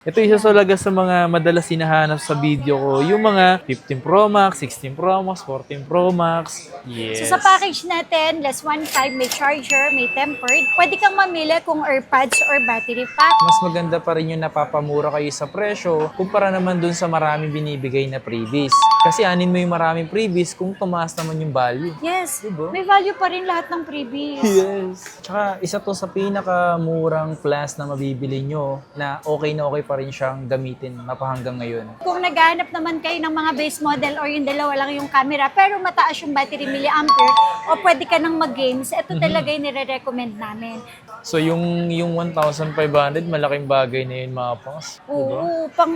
Ito isa talaga sa mga madalas hinahanap sa video ko, yung mga 15 Pro Max, 16 Pro Max, 14 Pro Max. Yes. So sa package natin, less 1.5, may charger, may tempered. Pwede kang mamili kung AirPods or battery pack. Mas maganda pa rin yung napapamura kayo sa presyo kumpara naman dun sa maraming binibigay na freebies. Kasi anin mo yung maraming freebies kung tumaas naman yung value. Yes, Diba? may value pa rin lahat ng freebies. Yes. Tsaka isa to sa pinakamurang class na mabibili nyo na okay pa rin siyang gamitin hanggang ngayon. Kung naghahanap naman kayo ng mga base model or yung dalawa lang yung camera pero mataas yung battery milliampere o pwede ka nang mag-games, ito talaga yung nire-recommend namin. So yung 1,500, malaking bagay na yun mga pangs. Oo, pang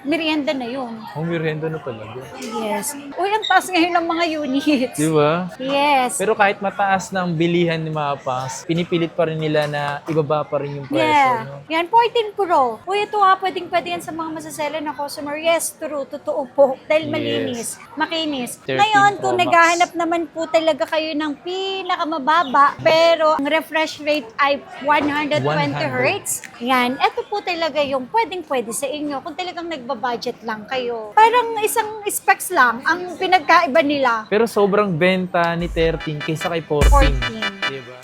merienda na yun. Oh, merienda na talaga. Yes. Uy, ang taas ngayon ng mga units. Diba? Yes. Pero kahit mataas ng bilihan ni mga pangs, pinipilit pa rin nila na ibaba pa rin yung presyo. Yeah. No? Yan, 14 Pro. Uy, ito pwedeng-pwede yan sa mga masasela na customer. Yes, true. Totoo po. Dahil malinis. Makinis. 13 Ngayon, Pro kung Max. naghahanap naman po talaga kayo ng pinakamababa, pero ang refresh rate ay 120 Hz. Yan. Ito po talaga yung pwedeng-pwede sa inyo kung talagang nagbabudget lang kayo. Parang isang specs lang ang pinagkaiba nila. Pero sobrang benta ni 13 kaysa kay 14. 14. Diba?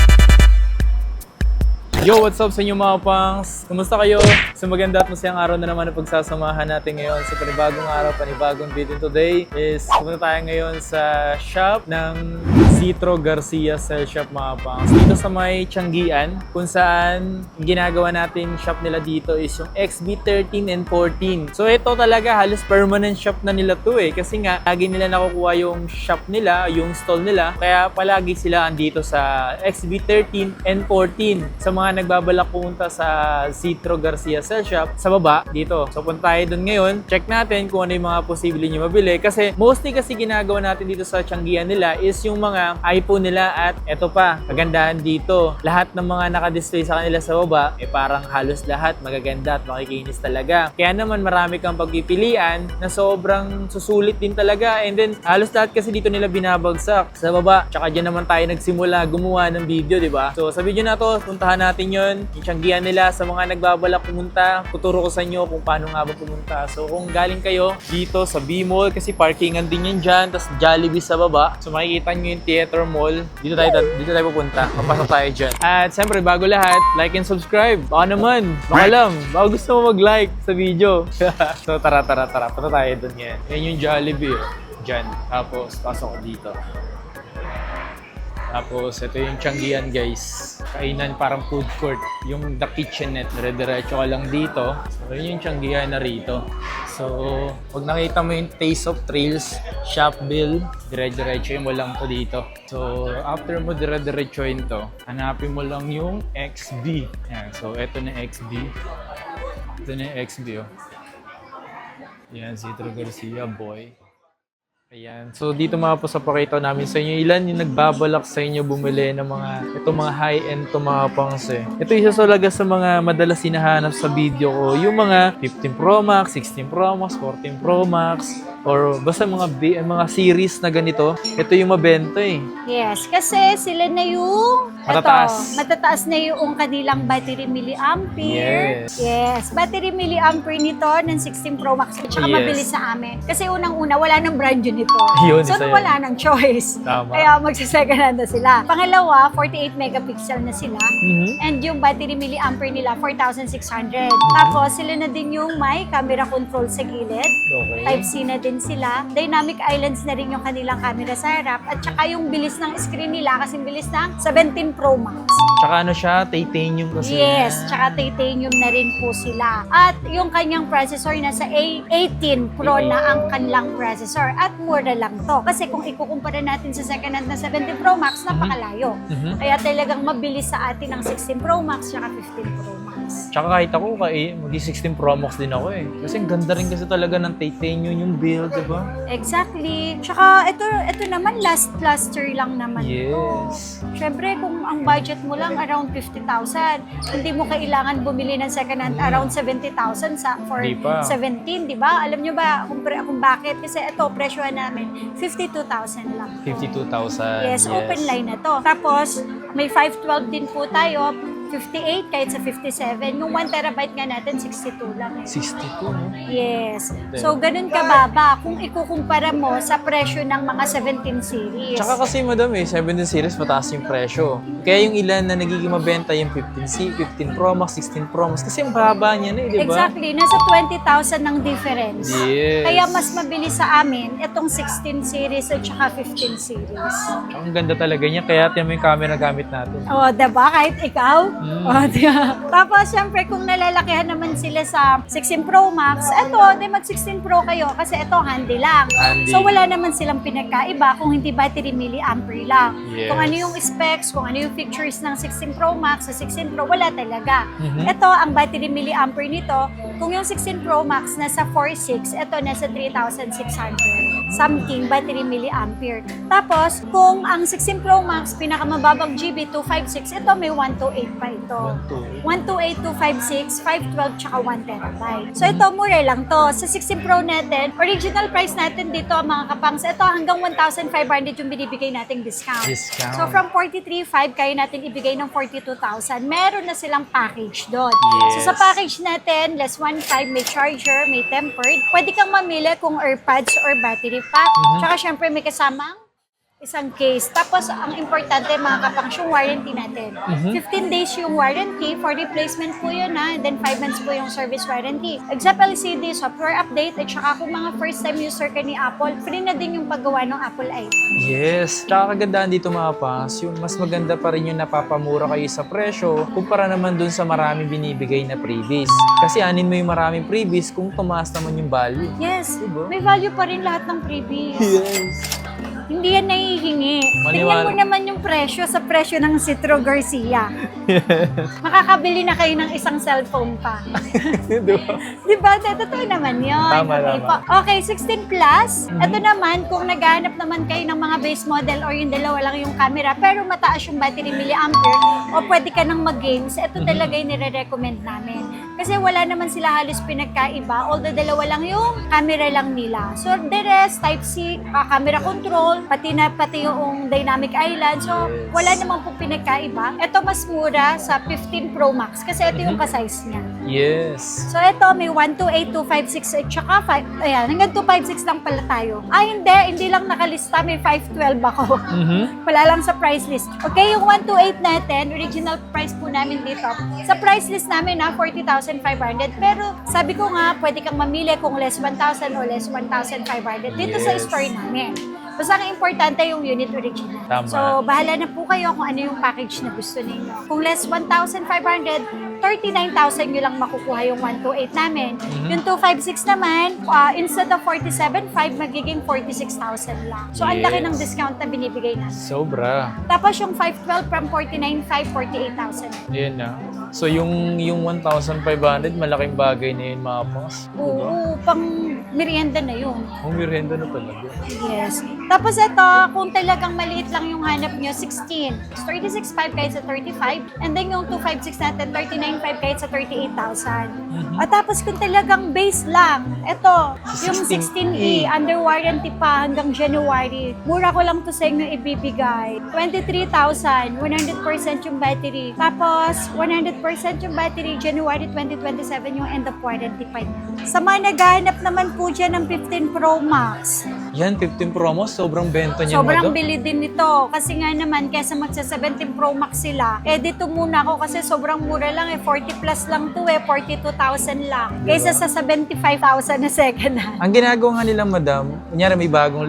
Yo, what's up sa inyo mga pangs? Kumusta kayo? Sa maganda at masayang araw na naman na pagsasamahan natin ngayon sa panibagong araw, panibagong video. Today is pumunta tayo ngayon sa shop ng Citro Garcia Cell Shop mga pangs. Dito sa may Tianggian, kung saan yung ginagawa natin shop nila dito is yung XB13 and 14. So ito talaga halos permanent shop na nila to kasi nga lagi nila nakukuha yung shop nila, yung stall nila. Kaya palagi sila andito sa XB13 and 14. Sa mga nagbabalak pumunta sa Citro Garcia Cell Shop, sa baba, dito. So punta tayo doon ngayon, check natin kung ano yung mga posible nyo mabili. Kasi mostly kasi ginagawa natin dito sa Tianggian nila is yung mga iPhone nila at eto pa, kagandahan dito. Lahat ng mga nakadisplay sa kanila sa baba, parang halos lahat magaganda at makikinis talaga. Kaya naman marami kang pagpipilian na sobrang susulit din talaga. And then halos lahat kasi dito nila binabagsak sa baba. Tsaka dyan naman tayo nagsimula gumawa ng video, di ba? So sa video na to, puntahan natin yun, yung Tianggian nila. Sa mga nagbabalak pumunta, tuturo ko sa inyo kung paano nga ba pumunta. So kung galing kayo dito sa B-Mall, kasi parkingan din yun dyan, tapos Jollibee sa baba. So makikita nyo yung Theater Mall. Dito tayo pupunta. Papasok tayo dyan. At siyempre, bago lahat, like and subscribe. Baka naman, baka lang, baka gusto mo mag-like sa video. So tara. Punta tayo dun yan. Yan yung Jollibee. Dyan. Tapos, pasok ko dito. Tapos, ito yung Tianggian, guys. Kainan, parang food court. Yung The Kitchenette. Dire-diretso ka lang dito. So, yun yung Tianggian na rito. So, pag nakita mo yung Taste of Trails, Shop Bill, dire-diretso mo lang to dito. So, after mo dire-diretsoin to, hanapin mo lang yung XB. Yan. So, ito na XB. Ito na yung XB, oh. Yan, Citro Garcia, boy. Ayan. So dito mga po sa pakita namin sa inyo, ilan yung nagbabalak sa inyo bumili ng mga high-end to mga pangs Ito isa talaga sa mga madalas hinahanap sa video ko, yung mga 15 Pro Max, 16 Pro Max, 14 Pro Max, or basta mga series na ganito. Ito yung mabenta Yes, kasi sila na yung matataas na yung kanilang battery milliampere. Yes. Battery milliampere nito ng 16 Pro Max at saka Yes. mabilis sa amin. Kasi unang-una, wala nang brand yun nito. Yun, So, isa yun. wala nang choice. Tama. Kaya magsasecond hand na sila. Pangalawa, 48 megapixel na sila. Mhm. And yung battery milliampere nila, 4,600. Tapos, sila na din yung may camera control sa gilid. Okay. Type-C na din sila. Dynamic islands na rin yung kanilang camera sa harap. At saka yung bilis ng screen nila kasing bilis ng 17 Pro Max. Tsaka ano siya, titanium kasi. Yes, tsaka titanium na rin po sila. At yung kanyang processor nasa A18 Pro na ang kanilang processor. At mura lang to. Kasi kung ikukumpara natin sa second hand na 17 Pro Max, napakalayo. Mhm. Kaya talagang mabilis sa atin ang 16 Pro Max tsaka 15 Pro Max. Tsaka kahit ako, mag-16 Pro Max din ako Kasi ang ganda rin kasi talaga ng titanium yung build, di ba? Exactly. Tsaka ito naman last plaster lang naman Yes. to. Syempre kung ang budget mo lang around 50,000, hindi mo kailangan bumili ng second hand around 70,000 for Di pa. 17, di ba? Alam nyo ba kung bakit? Kasi ito, presyohan namin, 52,000 lang. 52,000. Yes, open line na to. Tapos, may 512 din po tayo. 58, kahit sa 57. Yung 1 terabyte nga natin, 62 lang. 62, no? Yes. So, ganun kababa kung ikukumpara mo sa presyo ng mga 17 series. Tsaka kasi madam 17 series mataas yung presyo. Kaya yung ilan na nagiging mabenta yung 15 Pro Max, 16 Pro Max kasi ang baba niya na di ba? Exactly. Nasa 20,000 ng difference. Yes. Kaya mas mabilis sa amin itong 16 series at saka 15 series. Ang ganda talaga niya kaya tiyan mo yung camera gamit natin. O, diba? Kahit ikaw. O, diba? Tapos, syempre, kung nalalakihan naman sila sa 16 Pro Max, eto, di mag-16 Pro kayo kasi ito, handy lang. Handy. So, wala naman silang pinagkaiba kung hindi battery milliampere lang. Yes. Kung ano yung specs, kung ano yung features ng 16 Pro Max sa 16 Pro, wala talaga. Mhm. Ito, ang battery milliampere nito, kung yung 16 Pro Max nasa 4,600, ito nasa 3,600 something battery milliampere. Tapos, kung ang 16 Pro Max, pinakamababang GB, 256, ito may 128 pa ito. 128, 256, 512, tsaka 1 terabyte. So, ito, mura lang to. Sa 16 Pro natin, original price natin dito, mga kapangs, ito hanggang 1,500 yung binibigay nating discount. Discount. So, from 43,500, kaya natin ibigay ng 42,000. Meron na silang package doon. Yes. So, sa package natin, less 1,500, may charger, may tempered. Pwede kang mamili kung AirPods or battery pack. Tsaka, syempre, may kasamang isang case. Tapos, ang importante, mga kapangs, yung warranty natin. 15 days yung warranty. For replacement po yun, ha? And then, 5 months po yung service warranty. Except LCD, software update, at saka kung mga first-time user ka ni Apple, free na din yung paggawa ng Apple ID. Yes. Tsaka kagandahan dito mga pangs, yung mas maganda pa rin yung napapamura kayo sa presyo kumpara naman dun sa maraming binibigay na freebies. Kasi anin mo yung maraming freebies kung tumaas naman yung value. Yes, Diba? may value pa rin lahat ng freebies. Yes. Hindi yan nahihingi. Tingnan Maniwala. mo naman yung presyo sa presyo ng Citro Garcia. Makakabili na kayo ng isang cellphone pa. Diba? Diba? Totoo naman yun. Tama, Okay, tama. okay, 16 Plus. Ito naman, kung naghahanap naman kayo ng mga base model or yung dalawa lang yung camera, pero mataas yung battery milliampere, o pwede ka nang mag-games, ito talaga yung nire-recommend namin. Kasi wala naman sila halos pinagkaiba, although dalawa lang yung camera lang nila. So, the rest, Type-C, camera control, pati yung dynamic island. So, wala naman po pinagkaiba. Ito mas mura sa 15 Pro Max kasi ito yung ka-size niya. Yes. So, ito may 128, 256, at saka 5, ayan, hanggang 256 lang pala tayo. Hindi lang nakalista, may 512 ako. Wala lang sa price list. Okay, yung 128 natin, original price po namin dito. Sa price list namin, 40,500. Pero sabi ko nga, pwede kang mamili kung less 1,000 o less 1,500 dito sa Yes. store namin. Basta ang importante yung unit original. Tama. So, bahala na po kayo kung ano yung package na gusto ninyo. Kung less 1,500, 39,000 nyo lang makukuha yung 128 namin. Yung 256 naman, instead of 47,500, magiging 46,000 lang. So, ang laki Yes. ng discount na binibigay natin. Sobra. Tapos yung 512 from 49,500, 48,000. Yan na. So yung 1,500, malaking bagay na yun mga pangs. Oo, pang merienda na yun. Ang merienda na talaga. Yes. Tapos ito, kung talagang maliit lang yung hanap nyo, 16. 36,500 kahit sa 35. And then yung 256 natin, 39,500 kahit sa 38,000. At tapos kung talagang base lang, ito, yung 16E, under warranty pa hanggang January. Mura ko lang to sa inyo ibibigay. 23,000, 100% yung battery. Tapos, 100% yung battery, January 2027 yung end of warranty pa niya. Sa mga naghahanap naman po dyan ng 15 Pro Max, Yan, 15 Pro Max, sobrang benta niya. sobrang bili din nito. Kasi nga naman, kesa magsa 17 Pro Max sila, dito muna ako kasi sobrang mura lang 40 plus lang to 42,000 lang. Kaysa sa 75,000 na second hand. Ang ginagawa nga nila, madam, kunyari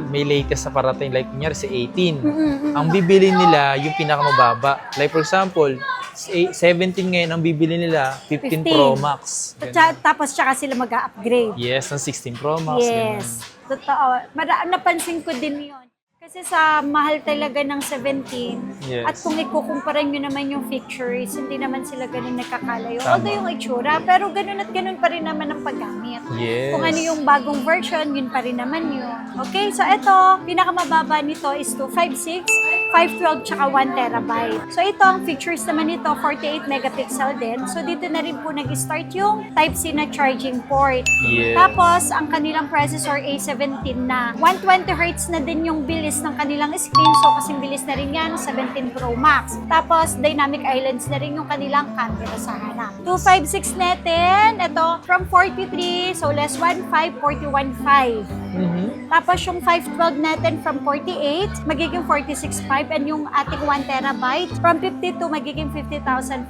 may latest sa parating, like kunyari si 18. Ang bibili nila, yung pinakamababa. Like for example, 17 ngayon, ang bibili nila, 15 Pro Max. Ganun. Tapos tsaka sila mag-upgrade. Yes, ang 16 Pro Max. Yes. Totoo. Napansin ko din yun. Kasi sa mahal talaga ng 17, Yes. at kung ikukumpara nyo naman yung features, hindi naman sila ganun nakakalayo. Tama. Although yung itsura, pero ganun at ganun pa rin naman ang paggamit. Yes. Kung ano yung bagong version, yun pa rin naman yun. Okay, so eto, pinakamababa nito is 256. 512 tsaka 1 terabyte. So ito ang features naman nito, 48 megapixel din. So dito na rin po nag-start yung Type-C na charging port. Yes. Tapos ang kanilang processor A17 na 120 Hz na din yung bilis ng kanilang screen. So kasing bilis na rin yan, 17 Pro Max. Tapos dynamic islands na rin yung kanilang camera sa harap. 256 natin, ito from 43, so less 1.5, 41.5. Tapos yung 512 natin from 48, magiging 46.5 and yung ating 1 terabyte from 52 magiging 50,500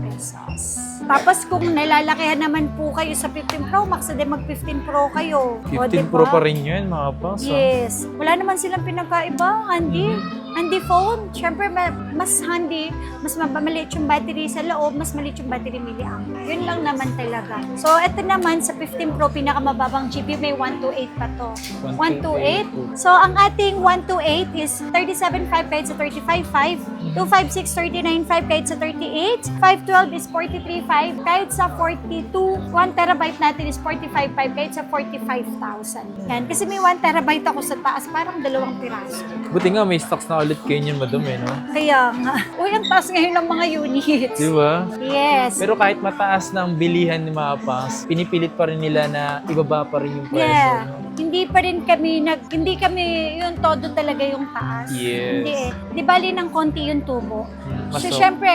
pesos. Tapos kung nalalakihan naman po kayo sa 15 Pro Max, edi mag 15 Pro kayo. 15 Pro pa rin yun, mga pangs. Yes. Wala naman silang pinagkaiba, handy. Handy phone. Siyempre, mas handy, mas maliit yung battery sa loob, mas maliit yung battery milliamp. Yun lang naman talaga. So, ito naman sa 15 Pro, pinakamababang GB, may 128 pa to. 128. So, ang ating 128 is 37.5 kahit sa 35.5. 256, 39.5 kahit sa 38. 512 is 43.5 kahit sa 42. 1 terabyte natin is 45.5 kahit sa 45,000. Yan. Kasi may 1 terabyte ako sa taas, parang 2 piraso. Buti nga may stocks na ulit kayo niyan, madam eh, no? Kaya nga. Uy, ang taas ngayon ng mga units. Di ba? Yes. Pero kahit mataas na ang bilihan ni mga pangs, pinipilit pa rin nila na ibaba pa rin yung presyo. Yeah. No? Hindi pa rin kami, hindi kami yung todo talaga yung taas. Yes. Hindi eh. Di bali ng konti yung tubo. Mas So, so- syempre,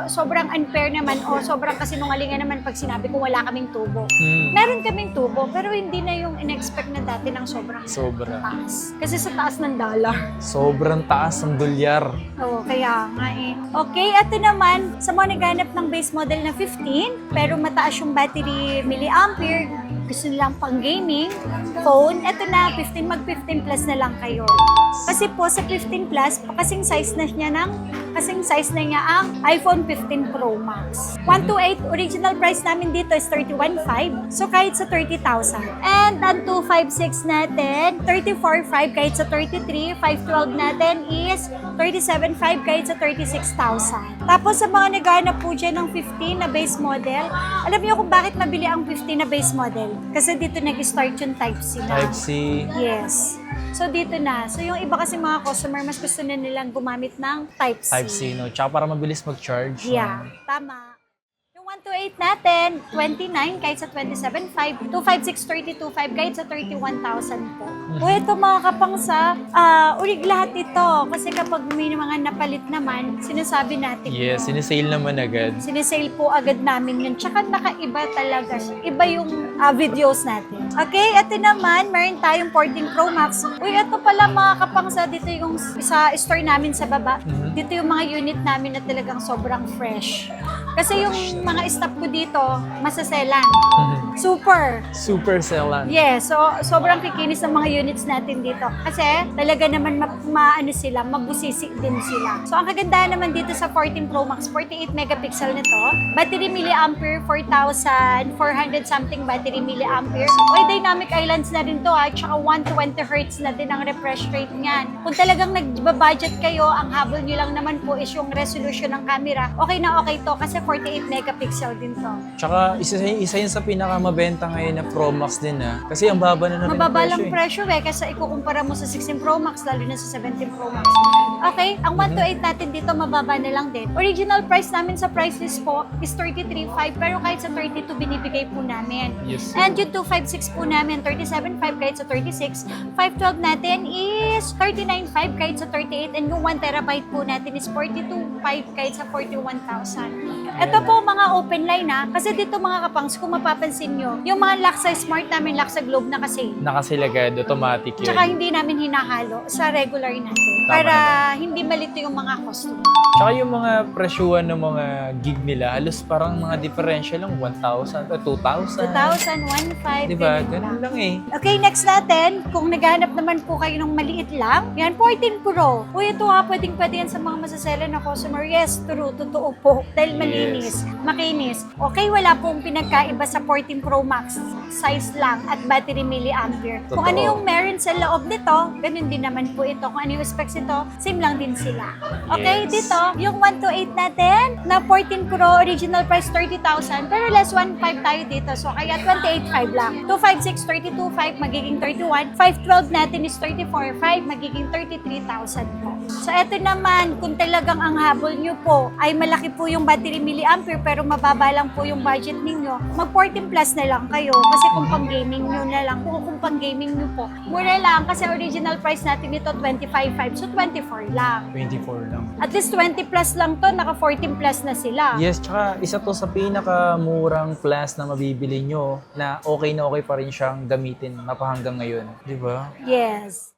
sobrang unfair naman o sobrang kasinungalingan naman pag sinabi ko wala kaming tubo. Meron kaming tubo, pero hindi na yung in-expect na dati ng sobrang Sobra. taas. Kasi sa taas ng dollar. Sobrang taas ang dolyar. Oo, kaya nga eh. Okay, ito naman, sa mga naghanap ng base model na 15, pero mataas yung battery milliampere, gusto nilang pang gaming, phone, ito na, 15 mag 15 plus na lang kayo. Kasi po sa 15 plus, kasing size na niya ang iPhone 15 Pro Max. 128, original price namin dito is 31.5. So kahit sa 30,000. And ang 256 natin, 34.5 kahit sa 33. 512 natin is 37.5 kahit sa 36,000. Tapos sa mga naghahanap po dyan ng 15 na base model, alam niyo kung bakit mabili ang 15 na base model? Kasi dito nag-start yung Type-C na. Type-C. Yes. So dito na. So yung iba kasi mga customer, mas gusto na nilang gumamit ng Type-C. Type-C, no? Tsaka para mabilis mag-charge. Yeah, tama. Yung 128 natin, 29 kahit sa 27.5, 256, 32.5 kahit sa 31,000 po. O ito mga kapangsa, ulig lahat ito. Kasi kapag may mga napalit naman, sinasabi natin Yes, po. sinisale naman agad. Sinisale po agad namin yun. Tsaka nakaiba talaga siya. Iba yung videos natin. Okay, ito naman, meron tayong 14 Pro Max. Uy, ito pala mga kapangsa, dito yung sa store namin sa baba. Dito yung mga unit namin na talagang sobrang fresh. Kasi yung mga staff ko dito, masaselan. Super. Super selan. Yes, so sobrang kikinis ng mga units natin dito. Kasi talaga naman sila, mabusisi din sila. So ang kagandahan naman dito sa 14 Pro Max, 48 megapixel nito. Battery milliampere, 4,400 something battery milliampere. Oy, dynamic islands na rin to tsaka 120 Hz na din ang refresh rate niyan. Kung talagang nagbabudget kayo, ang habol nyo lang naman po is yung resolution ng camera. Okay na okay to kasi 48 megapixel din to. Tsaka isa yun sa pinakamabenta ngayon na Pro Max din Kasi ang baba na naman Mababa ng lang presyo presyo kasi ikukumpara mo sa 16 Pro Max lalo na sa 17 Pro Max. Okay, ang 128 natin dito mababa na lang din. Original price namin sa price list po is 33.5 pero kahit sa 32 binibigay po namin. Yes. And yung 256 po namin, 37.5 kahit sa 36. 512 natin is 39.5 kahit sa 38 and yung 1 terabyte po natin is 42.5 kahit sa 41,000. Ito po mga open line kasi dito mga kapangs, kung mapapansin nyo, yung mga Laksa Smart namin, Laksa Globe na kasi. Nakasilagad, automatic yun. Tsaka hindi namin hinahalo sa regular natin Tama para hindi malito yung mga customer. Tsaka yung mga presyuhan ng mga gig nila, halos parang mga differential lang, 1,000 o 2,000. 2,000, 1,500. Diba? Ganun lang eh. Okay, next natin, kung naghahanap naman po kayo ng maliit lang, yan, 14 Pro. Uy, ito pwedeng-pwede yan sa mga masasela na customer. Yes, true, totoo po. Dahil malinis, makinis. Okay, wala pong pinagkaiba sa 14 Pro Max size lang at battery milliampere. Kung Totoo. ano yung meron sa loob nito, ganun din naman po ito. Kung ano yung specs ito, same lang din sila. Okay, Yes. dito, yung 128 natin na 14 Pro, original price 30,000, pero less 1.5 tayo dito. So, kaya 28.5 lang. 256, 32.5, magiging 31. 512 natin is 34.5, magiging 33,000 po. So, eto naman, kung talagang ang habol nyo po ay malaki po yung battery milliampere pero mababa lang po yung budget ninyo, mag 14 plus na lang kayo. Kasi kung pang gaming nyo na lang po, kung pang gaming nyo po, mura lang kasi original price natin ito 25.5, so 24 lang. 24 lang. At least 20 plus lang to, naka 14 plus na sila. Yes, tsaka isa to sa pinakamurang class na mabibili nyo na okay pa rin siyang gamitin napahanggang ngayon. Di ba? Yes.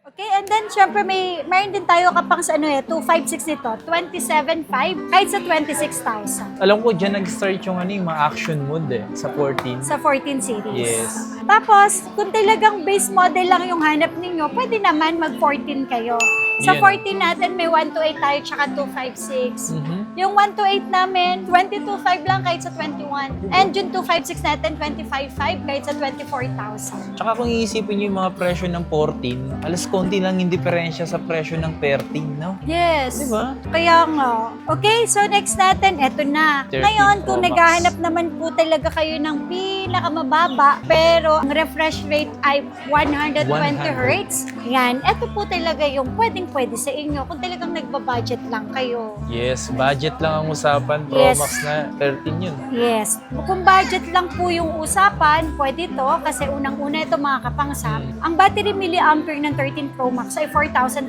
Okay, and then syempre mayroon din tayo kapang sa 256 nito, 27.5 kahit sa 26,000 Alam ko dyan nag-start yung mga action mode sa 14. sa 14 series. Yes. Tapos, kung talagang base model lang yung hanap ninyo, pwede naman mag 14 kayo. Sa Yan. 14 natin, may 128 tayo tsaka 256. Mhm. Yung 128 namin, 22.5 lang kahit sa 21. And yung 256 natin, 25.5 kahit sa 24,000. Tsaka kung iisipin nyo yung mga presyo ng 14, alas konti lang yung diferensya sa presyo ng 13, no? Yes. Diba? Kaya nga. Okay, so next natin, eto na. 13 Ngayon, kung Pro Max. naghahanap naman po talaga kayo ng pinakamababa, pero ang refresh rate ay 120 Hz, yan, eto po talaga yung pwedeng-pwede sa inyo kung talagang nagbabudget lang kayo. Yes, budget lang ang usapan. Pro Yes. Max na 13 yun. Yes. Kung budget lang po yung usapan, pwede to kasi unang-una ito mga kapangsap. Ang battery milliampere ng 13 Pro Max ay 4,300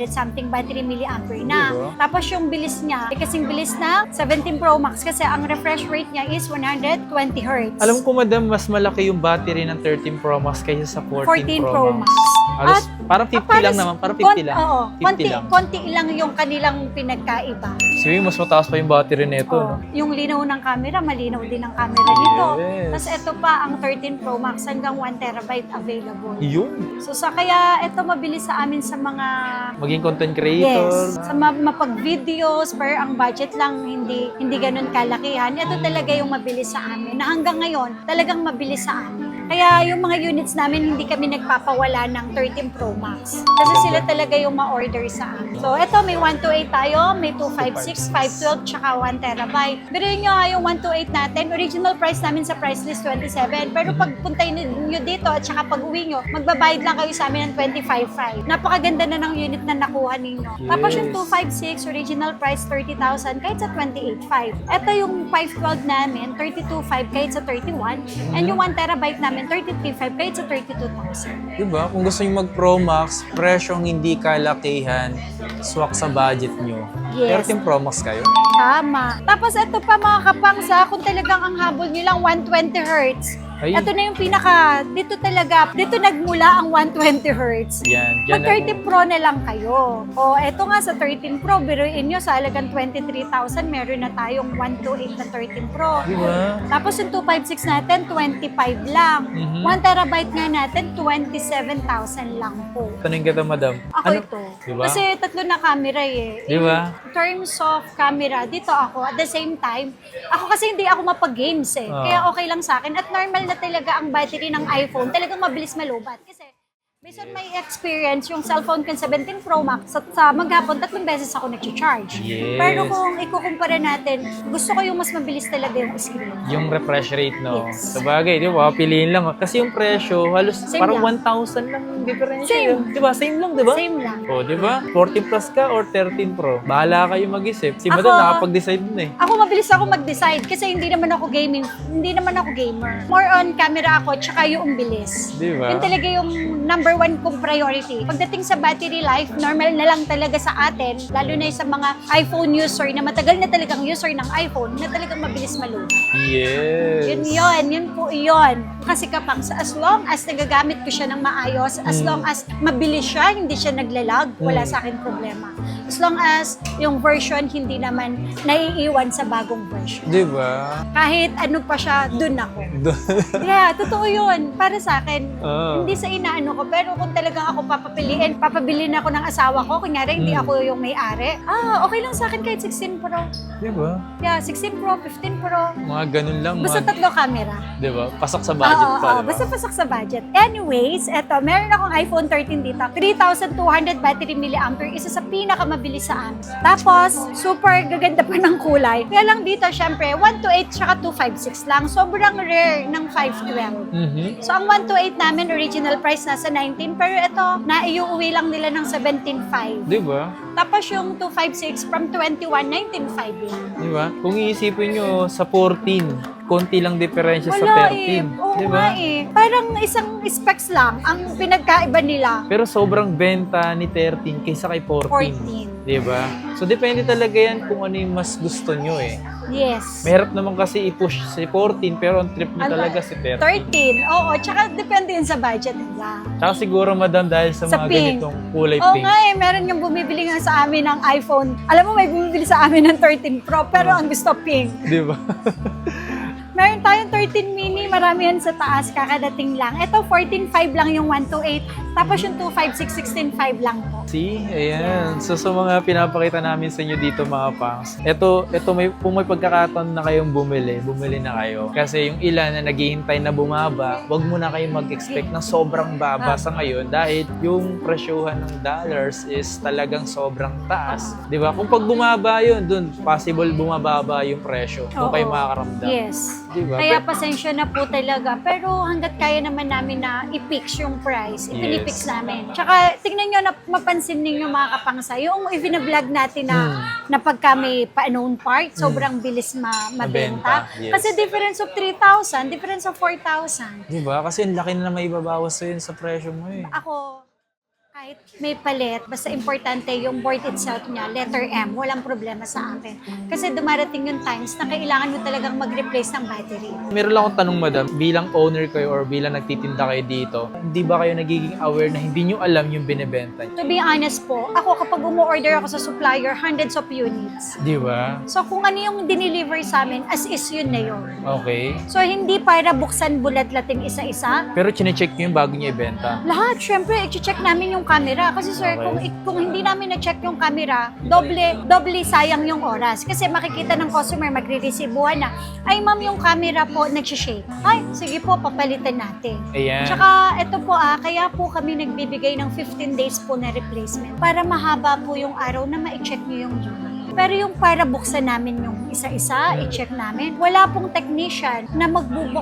something battery milliampere na. Diba? Tapos yung bilis niya, ay kasing bilis na 17 Pro Max kasi ang refresh rate niya is 120 Hz. Alam ko, madam, mas malaki yung battery ng 13 Pro Max kaysa sa 14 Pro Max. Alas, parang 50 lang naman. Parang 50 lang. Oo, 50 lang. konti lang yung kanilang pinagkaiba. Sige, mas mataas pa yung battery nito, Oh, no? yung linaw ng camera, malinaw din ang camera nito. Yes. Tapos ito pa, ang 13 Pro Max hanggang 1 terabyte available. Yun. So kaya ito mabilis sa amin sa mga Maging content creator. yes, sa mapag-videos, pero ang budget lang hindi ganun kalakihan. Ito talaga yung mabilis sa amin. Na hanggang ngayon, talagang mabilis sa amin. Kaya yung mga units namin, hindi kami nagpapawala ng 13 Pro Max. Kasi sila talaga yung ma-order sa amin. So ito, may 128 tayo, may 256, 512, tsaka 1 terabyte. Pero yun yung 128 natin, original price namin sa price list 27. Pero pag puntay nyo dito at tsaka pag uwi nyo, magbabayad lang kayo sa amin ng 25.5. Napakaganda na ng unit na nakuha ninyo. Yes. Tapos yung 256, original price 30,000 kahit sa 28.5. Ito yung 512 namin, 32.5 kahit sa 31. And yung 1 terabyte namin, 33.5 kahit sa 32,000. Diba? Kung gusto nyo mag-Pro Max, presyong hindi kalakihan, swak sa budget nyo. Yes. 13 Pro Max kayo. Tama. Tapos ito pa mga kapangsa, kung talagang ang habol nyo lang 120 Hz. Ay. Ito na yung dito nagmula ang 120 Hz. Yan. Mag 30 Pro na lang kayo. O eto nga sa 13 Pro, biruin nyo sa halagang 23,000, meron na tayong 128 na 13 Pro. Diba? Tapos yung 256 natin, 25 lang. Mhm. 1 terabyte nga natin, 27,000 lang po. Tanong kita, madam. Ako ito. Diba? Kasi tatlo na camera eh. Diba? In terms of camera, dito ako. At the same time, ako kasi hindi ako mapag-games eh. Ah. Kaya okay lang sa akin. At normal na talaga ang battery ng iPhone. Talagang mabilis malubat. Kasi based on my experience, yung cellphone ko 17 Pro Max, sa maghapon, 3 beses ako nag-charge. Yes. Pero kung ikukumpara natin, gusto ko yung mas mabilis talaga yung screen. Yung refresh rate, no? Yes. Sabagay, di ba? Piliin lang. Kasi yung presyo, halos Same parang lang. 1,000 lang yung diferensya. Same. yun. Di ba? Same lang, di ba? Same lang. O, di ba? 40 plus ka or 13 Pro. Bahala kayo mag-isip. Si Ako- madam nakapag-decide dun eh. Ako mabilis ako mag-decide kasi hindi naman ako gamer. More on camera ako tsaka yung bilis. Di ba? Yun talaga yung number one kong priority. Pagdating sa battery life, normal na lang talaga sa atin, lalo na sa mga iPhone user na matagal na talagang user ng iPhone na talagang mabilis malubat. Yes. Yun po yun. Kasi kapag as long as nagagamit ko siya ng maayos, as long as mabilis siya, hindi siya naglalag, wala sa akin problema. As long as yung version hindi naman naiiwan sa bagong version. Di ba? Kahit ano pa siya, dun ako. Yeah, totoo yun. Para sa akin, Ah. hindi sa inaano ko, pero kung talagang ako papabilin ako ng asawa ko, kunyari hindi ako yung may-ari, okay lang sa akin kahit 16 Pro. Di ba? Yeah, 16 Pro, 15 Pro. Mga ganun lang. Basta Mga, 3 camera. di ba? Pasok sa Oo, budget Oo, pa, diba? basta pasok sa budget. Anyways, eto, meron akong iPhone 13 dito. 3,200 battery milliampere, isa sa pinakamabilis sa amin. Tapos, super gaganda pa ng kulay. Kaya lang dito, syempre, 128 tsaka 256 lang. Sobrang rare ng 512. Mhm. So, ang 128 namin, original price nasa 19, pero ito, naiuwi lang nila ng 17.5. Di ba? Tapos yung 256 from 21, 19.5 lang. Di ba? Kung iisipin nyo sa 14, konti lang diferensya sa Wala 13. Oo Di nga ba? eh. Parang isang specs lang ang pinagkaiba nila. Pero sobrang benta ni 13 kaysa kay 14. 14. Di ba? So, depende talaga yan kung ano yung mas gusto nyo eh. Yes. Mahirap naman kasi i-push si 14 pero ang trip nyo Ano? talaga si 13. 13. Oo, tsaka depende yun sa budget nila. Tsaka siguro madam dahil sa Sa mga pink. ganitong kulay Oo pink. nga eh, meron yung bumibili nga sa amin ng iPhone. Alam mo, may bumibili sa amin ng 13 Pro, pero ang gusto pink. Di ba? Meron tayong 13 mini, marami yan sa taas, kakadating lang. Ito, 14.5 lang yung 128. Tapos yung 256, 16.5 lang po. See? Ayan. So, sa mga pinapakita namin sa inyo dito mga pangs, ito kung may pagkakataon na kayong bumili na kayo. Kasi yung ilan na naghihintay na bumaba, wag mo na kayong mag-expect ng sobrang baba sa ngayon dahil yung presyuhan ng dollars is talagang sobrang taas. Di ba? Kung pag bumaba yun, dun, possible bumababa yung presyo. Kung kayo Oo. makakaramdam. Yes. Di ba? Kaya pasensya na po talaga. Pero hanggat kaya naman namin na i-fix yung price, ipinipix namin. Tsaka tingnan nyo na mapansin ninyo mga kapangsa, yung i-vlog natin na pagka may pa-known part, sobrang bilis mabenta. Yes. Kasi difference of 3,000, difference of 4,000. Di ba? Kasi ang laki na may ibabawas sa'yo sa presyo mo eh. Ako, kahit may palit, basta importante yung board itself niya, letter M, walang problema sa akin. Kasi dumarating yung times na kailangan mo talagang mag-replace ng battery. Meron lang akong tanong, madam. Bilang owner kayo or bilang nagtitinda kayo dito, hindi ba kayo nagiging aware na hindi nyo alam yung binibenta nyo? To be honest po, ako kapag umu-order ako sa supplier, hundreds of units. Di ba? So kung ano yung dineliver sa amin, as is yun na yun. Okay. So hindi para buksan bulat-lating isa-isa. Pero chinecheck nyo yung bago nyo ibenta. Lahat, syempre, i-check namin yung camera. Kasi sir, Okay. kung hindi namin na-check yung camera, doble sayang yung oras. Kasi makikita ng customer, magre-receivean na, ay ma'am, yung camera po nag-shake. Ay, sige po, papalitan natin. Ayan. Tsaka, ito po kaya po kami nagbibigay ng 15 days po na replacement para mahaba po yung araw na ma-check nyo yung unit. Pero yung para buksan namin yung isa-isa, i-check namin, wala pong technician na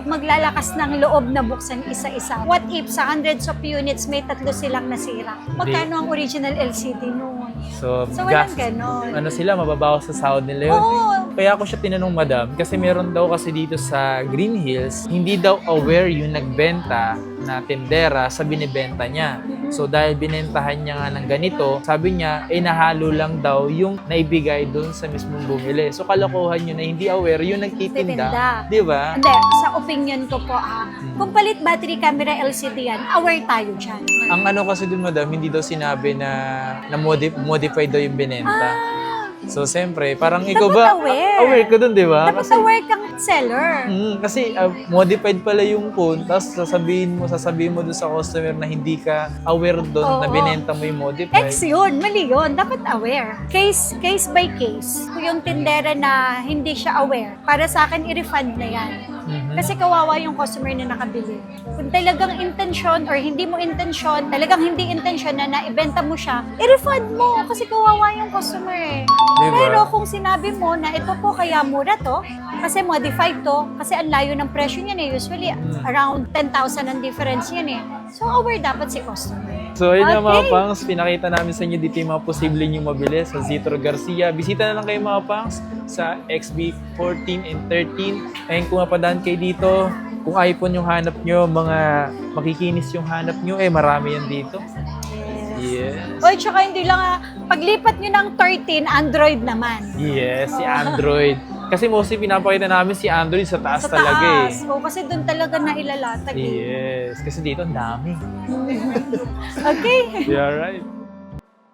maglalakas ng loob na buksan isa-isa. What if sa hundreds of units may 3 silang nasira? Magkano ang original LCD noon? So, walang ganon. Ano sila, mababawas sa sahod nila yun. Oo. Kaya ako siya tinanong, madam, kasi meron daw kasi dito sa Green Hills, hindi daw aware yung nagbenta na tindera sa binibenta niya. So dahil binentahan niya nga ng ganito, sabi niya, nahalo lang daw yung naibigay doon sa mismong bumili. So kalokohan yun na hindi aware yung nagtitinda. Nagtitinda. Di ba? Hindi, sa opinion ko po kung palit battery camera LCD yan, aware tayo dyan. Ang ano kasi doon, madam, hindi daw sinabi na modified daw yung binenta. So, siyempre, parang ikaw Dapat ba? aware. Aware ka doon, di ba? Dapat aware kang seller. Kasi modified pala yung phone, tapos sasabihin mo doon sa customer na hindi ka aware doon na Oo. binenta mo yung modified. X yun, mali yun. Dapat aware. Case by case. Kung yung tindera na hindi siya aware, para sa akin, i-refund na yan. Mhm. Kasi kawawa yung customer na nakabili. Kung talagang intensyon or hindi mo intensyon, talagang hindi intensyon na naibenta mo siya, i-refund mo kasi kawawa yung customer eh. Diba? Pero kung sinabi mo na ito po kaya mura to, kasi modified to, kasi ang layo ng presyo niyan eh, usually around 10,000 ang difference yan eh. So aware dapat si customer. So, ayun na mga Okay. pangs, pinakita namin sa inyo dito yung mga posible nyo mabili sa Zitro Garcia. Bisita na lang kayo mga pangs sa XB14 and 13. And kung mapadaan kayo dito, kung iPhone yung hanap nyo, mga makikinis yung hanap nyo, marami yan dito. Yes. Oy, tsaka hindi lang paglipat nyo ng 13, Android naman. Yes, si Android. Kasi mostly pinapakita namin si Android sa taas Sa talaga taas. O, kasi doon talaga nailalatag eh. Yes, kasi dito ang dami. Okay. Yeah, right.